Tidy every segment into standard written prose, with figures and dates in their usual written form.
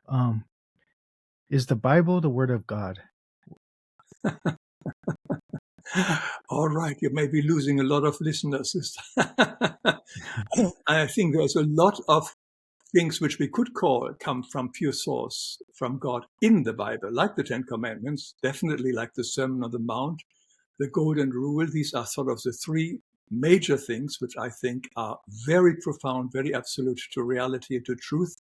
Um, is the Bible the Word of God? All right, you may be losing a lot of listeners. I think there's a lot of things which we could call come from pure source, from God in the Bible, like the Ten Commandments, definitely like the Sermon on the Mount, the Golden Rule. These are sort of the three major things which I think are very profound, very absolute to reality and to truth.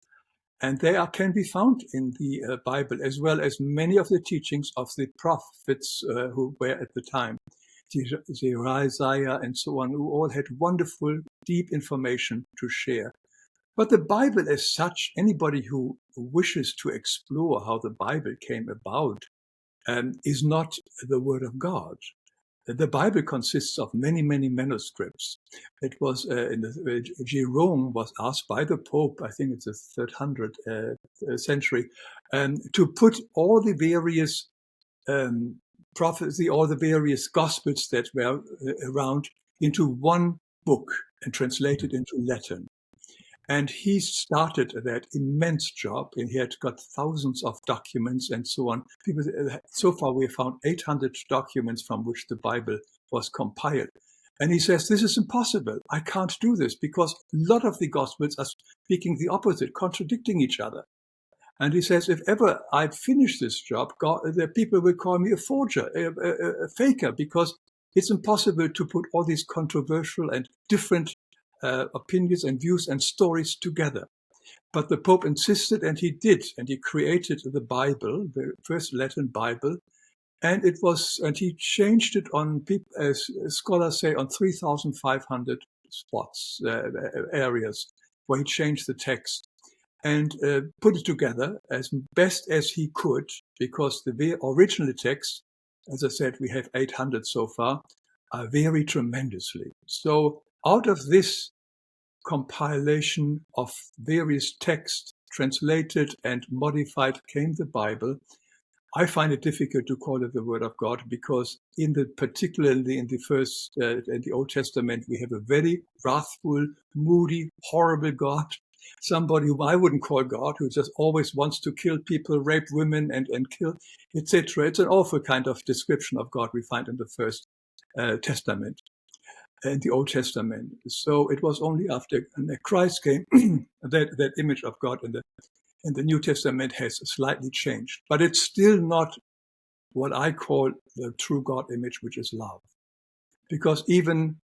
And they can be found in the Bible, as well as many of the teachings of the prophets who were at the time, the Isaiah and so on, who all had wonderful, deep information to share. But the Bible as such, anybody who wishes to explore how the Bible came about is not the Word of God. The Bible consists of many, many manuscripts. It was Jerome was asked by the Pope, I think it's the 300th century, to put all the various prophecy, all the various gospels that were around into one book and translate it into Latin. And he started that immense job, and he had got thousands of documents and so on. So far, we have found 800 documents from which the Bible was compiled. And he says, this is impossible. I can't do this because a lot of the Gospels are speaking the opposite, contradicting each other. And he says, if ever I finish this job, the people will call me a forger, a faker, because it's impossible to put all these controversial and different opinions and views and stories together. But the Pope insisted, and he did, and he created the Bible, the first Latin Bible, and he changed it on, as scholars say, on 3,500 spots, areas, where he changed the text and put it together as best as he could, because the original text, as I said, we have 800 so far, vary tremendously. So out of this compilation of various texts, translated and modified, came the Bible. I find it difficult to call it the Word of God because, particularly in the first, in the Old Testament, we have a very wrathful, moody, horrible God. Somebody whom I wouldn't call God, who just always wants to kill people, rape women, and kill, etc. It's an awful kind of description of God we find in the first Testament. In the Old Testament. So it was only after Christ came that image of God in the New Testament has slightly changed. But it's still not what I call the true God image, which is love. Because even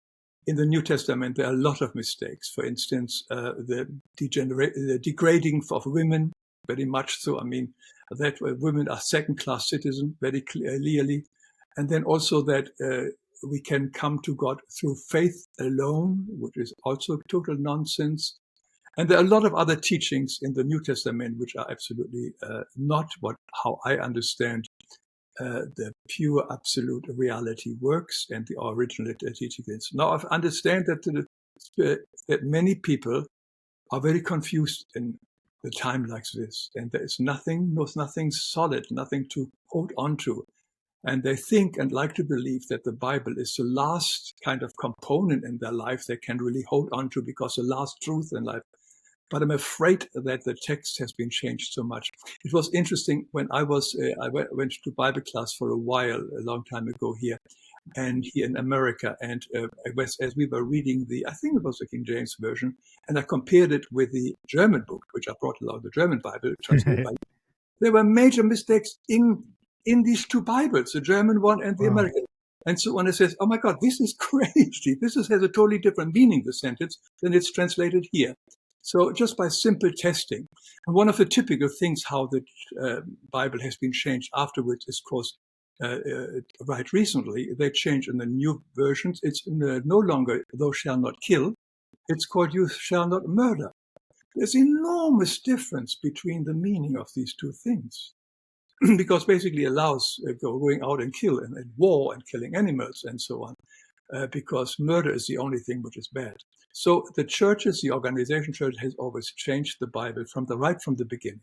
in the New Testament, there are a lot of mistakes. For instance, the degrading of women, very much so. I mean, that women are second-class citizens, very clearly. And then also that we can come to God through faith alone, which is also total nonsense. And there are a lot of other teachings in the New Testament which are absolutely not how I understand the pure absolute reality works and the original teachings. Now I understand that many people are very confused in a time like this, and there is nothing solid, nothing to hold on to. And they think and like to believe that the Bible is the last kind of component in their life they can really hold on to, because the last truth in life. But I'm afraid that the text has been changed so much. It was interesting when I went to Bible class for a while, a long time ago here in America. And as we were reading I think it was the King James Version, and I compared it with the German book, which I brought along, the German Bible, translated by. There were major mistakes in these two Bibles, the German one and the Wow. American. And so when it says, oh my God, this is crazy. This has a totally different meaning, the sentence, than it's translated here. So just by simple testing. And one of the typical things how the Bible has been changed afterwards is, of course, right recently, they changed in the new versions. It's no longer, thou shalt not kill. It's called, you shall not murder. There's enormous difference between the meaning of these two things. Because basically allows going out and kill and war and killing animals and so on, because murder is the only thing which is bad. So the organization church has always changed the Bible right from the beginning.